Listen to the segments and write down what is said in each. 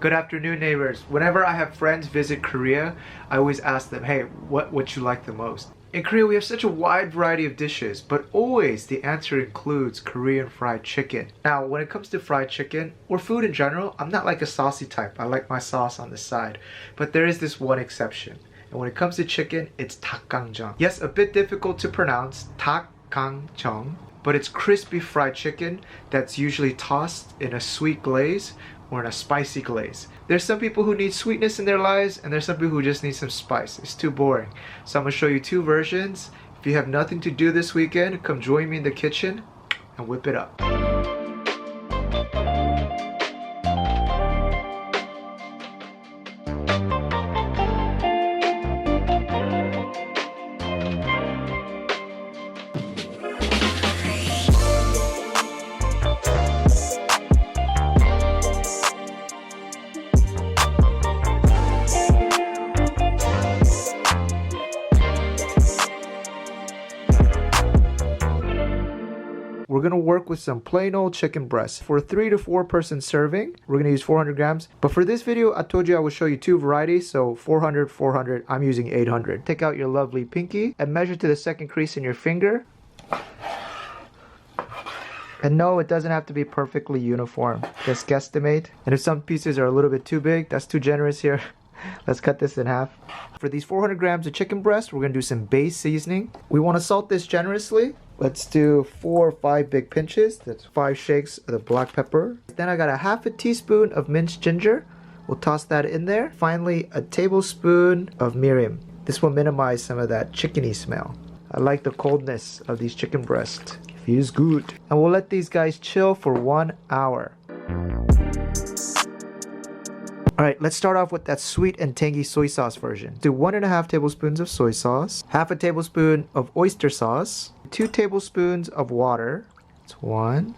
Good afternoon, neighbors. Whenever I have friends visit Korea, I always ask them, hey, what you like the most? In Korea, we have such a wide variety of dishes, but always the answer includes Korean fried chicken. Now, when it comes to fried chicken, or food in general, I'm not like a saucy type. I like my sauce on the side. But there is this one exception. And when it comes to chicken, it's Dakgangjeong. Yes, a bit difficult to pronounce, Dakgangjeong, but it's crispy fried chicken that's usually tossed in a sweet glaze or in a spicy glaze. There's some people who need sweetness in their lives, and there's some people who just need some spice. It's too boring. So I'm gonna show you two versions. If you have nothing to do this weekend, come join me in the kitchen and whip it up. We're gonna work with some plain old chicken breast. For a 3 to 4 person serving, we're gonna use 400 grams. But for this video, I told you I would show you two varieties, so 400, 400, I'm using 800. Take out your lovely pinky and measure to the second crease in your finger. And no, it doesn't have to be perfectly uniform. Just guesstimate. And if some pieces are a little bit too big, that's too generous here. Let's cut this in half. For these 400 grams of chicken breast, we're gonna do some base seasoning. We wanna salt this generously. Let's do 4 or 5 big pinches. That's 5 shakes of the black pepper. Then I got a half a teaspoon of minced ginger. We'll toss that in there. Finally, a tablespoon of mirin. This will minimize some of that chickeny smell. I like the coldness of these chicken breasts. Feels good. And we'll let these guys chill for 1 hour. Alright, let's start off with that sweet and tangy soy sauce version. Do 1.5 tablespoons of soy sauce, half a tablespoon of oyster sauce, 2 tablespoons of water, that's 1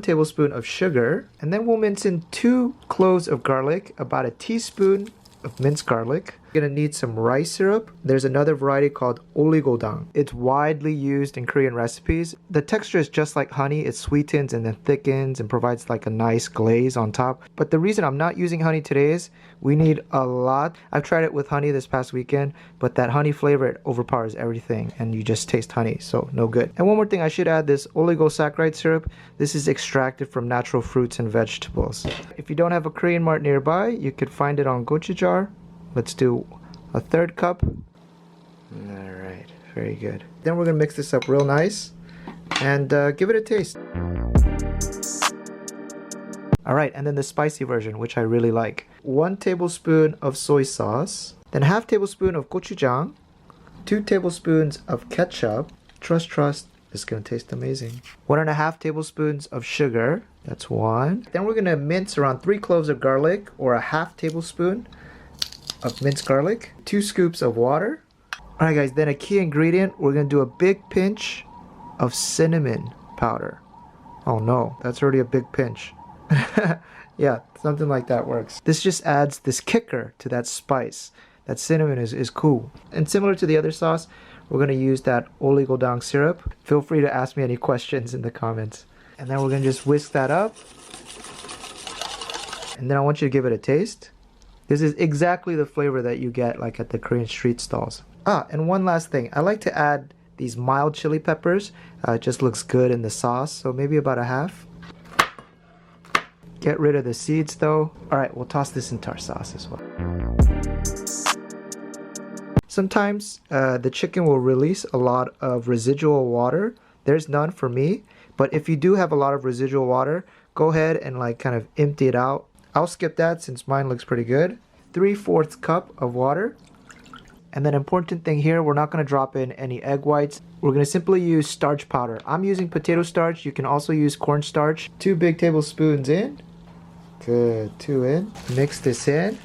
tablespoon of sugar, and then we'll mince in 2 cloves of garlic, about a teaspoon of minced garlic. You're gonna need some rice syrup. There's another variety called gochujang. It's widely used in Korean recipes. The texture is just like honey. It sweetens and then thickens and provides like a nice glaze on top. But the reason I'm not using honey today is we need a lot. I've tried it with honey this past weekend, but that honey flavor, it overpowers everything and you just taste honey, so no good. And one more thing, I should add this oligosaccharide syrup. This is extracted from natural fruits and vegetables. If you don't have a Korean mart nearby, you could find it on gochujang. Let's do a 1/3 cup. Alright, very good. Then we're gonna mix this up real nice and give it a taste. Alright, and then the spicy version, which I really like. 1 tablespoon of soy sauce, then half tablespoon of gochujang, 2 tablespoons of ketchup. Trust, it's gonna taste amazing. 1.5 tablespoons of sugar, that's 1. Then we're gonna mince around 3 cloves of garlic, or a half tablespoon of minced garlic, 2 scoops of water. Alright guys, then a key ingredient, we're gonna do a big pinch of cinnamon powder. Oh no, that's already a big pinch. Yeah, something like that works. This just adds this kicker to that spice. That cinnamon is cool. And similar to the other sauce, we're gonna use that oligosaccharide syrup. Feel free to ask me any questions in the comments. And then we're gonna just whisk that up. And then I want you to give it a taste. This is exactly the flavor that you get like at the Korean street stalls. And one last thing. I like to add these mild chili peppers. It just looks good in the sauce, so maybe about a half. Get rid of the seeds though. Alright, we'll toss this into our sauce as well. Sometimes the chicken will release a lot of residual water. There's none for me, but if you do have a lot of residual water, go ahead and like kind of empty it out. I'll skip that since mine looks pretty good. 3/4 cup of water. And then important thing here, we're not gonna drop in any egg whites. We're gonna simply use starch powder. I'm using potato starch. You can also use cornstarch. 2 big tablespoons in. Good, 2 in. Mix this in.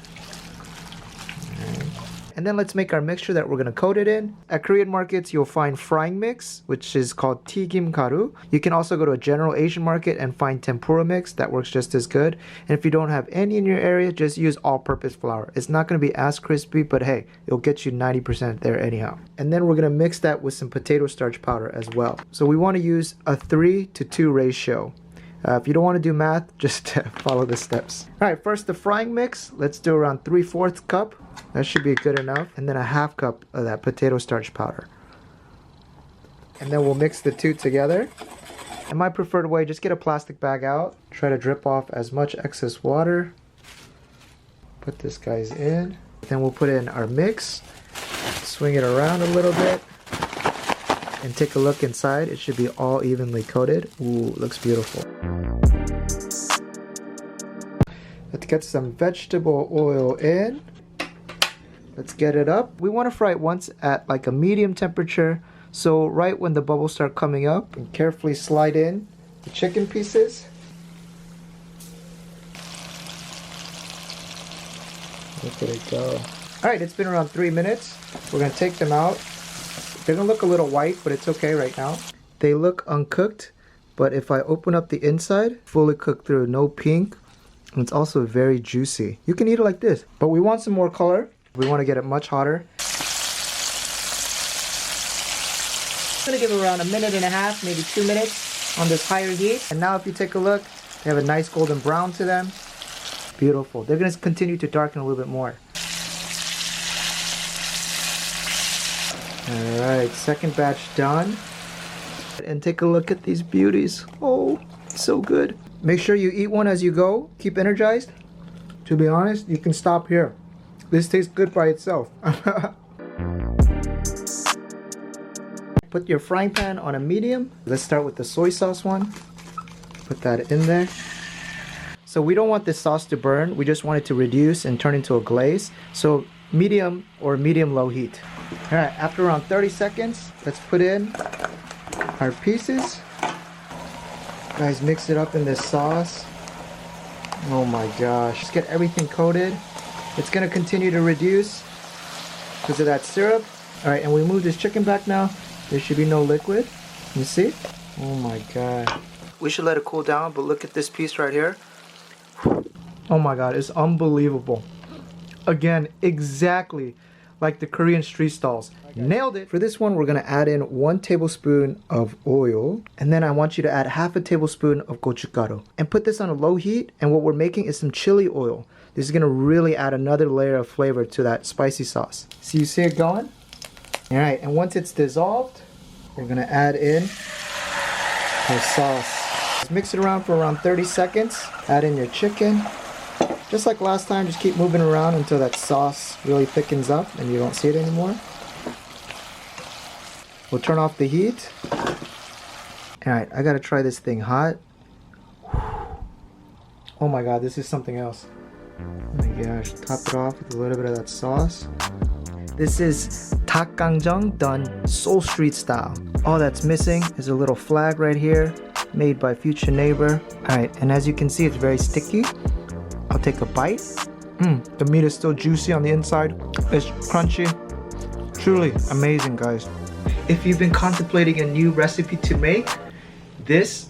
And then let's make our mixture that we're gonna coat it in. At Korean markets, you'll find frying mix, which is called tigim garu. You can also go to a general Asian market and find tempura mix. That works just as good. And if you don't have any in your area, just use all-purpose flour. It's not gonna be as crispy, but hey, it'll get you 90% there anyhow. And then we're gonna mix that with some potato starch powder as well. So we wanna use a 3 to 2 ratio. If you don't want to do math, just follow the steps. Alright, first the frying mix. Let's do around 3/4 cup. That should be good enough. And then a 1/2 cup of that potato starch powder. And then we'll mix the two together. In my preferred way, just get a plastic bag out. Try to drip off as much excess water. Put this guys in. Then we'll put in our mix. Swing it around a little bit. And take a look inside. It should be all evenly coated. Ooh, looks beautiful. Let's get some vegetable oil in. Let's get it up. We want to fry it once at like a medium temperature. So right when the bubbles start coming up, and carefully slide in the chicken pieces. Look at it go. Alright, it's been around 3 minutes. We're going to take them out. They're going to look a little white, but it's okay right now. They look uncooked, but if I open up the inside, fully cooked through, no pink. And it's also very juicy. You can eat it like this, but we want some more color. We want to get it much hotter. I'm going to give it around 1.5 minutes, maybe 2 minutes on this higher heat. And now if you take a look, they have a nice golden brown to them. Beautiful. They're going to continue to darken a little bit more. Alright, second batch done. And take a look at these beauties. Oh, so good. Make sure you eat one as you go. Keep energized. To be honest, you can stop here. This tastes good by itself. Put your frying pan on a medium. Let's start with the soy sauce one. Put that in there. So we don't want this sauce to burn. We just want it to reduce and turn into a glaze. So medium or medium-low heat. Alright, after around 30 seconds, let's put in our pieces. Guys, mix it up in this sauce. Oh my gosh. Just get everything coated. It's going to continue to reduce because of that syrup. Alright, and we move this chicken back now. There should be no liquid. You see? Oh my god. We should let it cool down, but look at this piece right here. Oh my god, it's unbelievable. Again, exactly like the Korean street stalls. Nailed it. For this one, we're gonna add in 1 tablespoon of oil, and then I want you to add 1/2 tablespoon of gochujang and put this on a low heat. And what we're making is some chili oil. This is gonna really add another layer of flavor to that spicy sauce. So you see it going? All right, and once it's dissolved, we're gonna add in our sauce. Just mix it around for around 30 seconds. Add in your chicken. Just like last time, just keep moving around until that sauce really thickens up and you don't see it anymore. We'll turn off the heat. Alright, I gotta try this thing hot. Oh my god, this is something else. Oh my gosh, top it off with a little bit of that sauce. This is Dakgangjeong done Seoul Street style. All that's missing is a little flag right here, made by future neighbor. Alright, and as you can see, it's very sticky. I'll take a bite. The meat is still juicy on the inside. It's crunchy. Truly amazing, guys. If you've been contemplating a new recipe to make, this